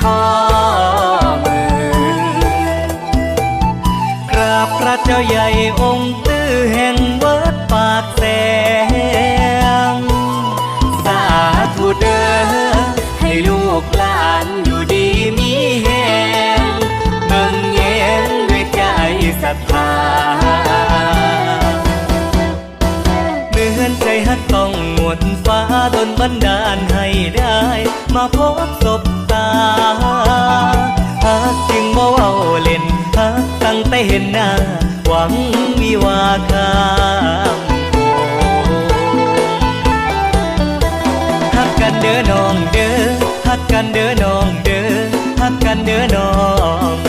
ข้อมือกราบพระเจ้าใหญ่องค์ตื้อแห่งวัดปากแสงสาธุเด้อให้ลูกหลานอยู่ดีมีแหงเบิ่งแยงด้วยใจศรัทธาเหมือนใจฮักต้องหมดฟ้าดลบันดาลให้ได้มาพบศพตาฮักจึงบ่เว้าเล่นฮักตั้งแต่เห็นหน้าหวังวิวาข้ามโขงฮักกันเด้อน้องเด้อฮักกันเด้อน้องเด้อฮักกันเด้อน้อง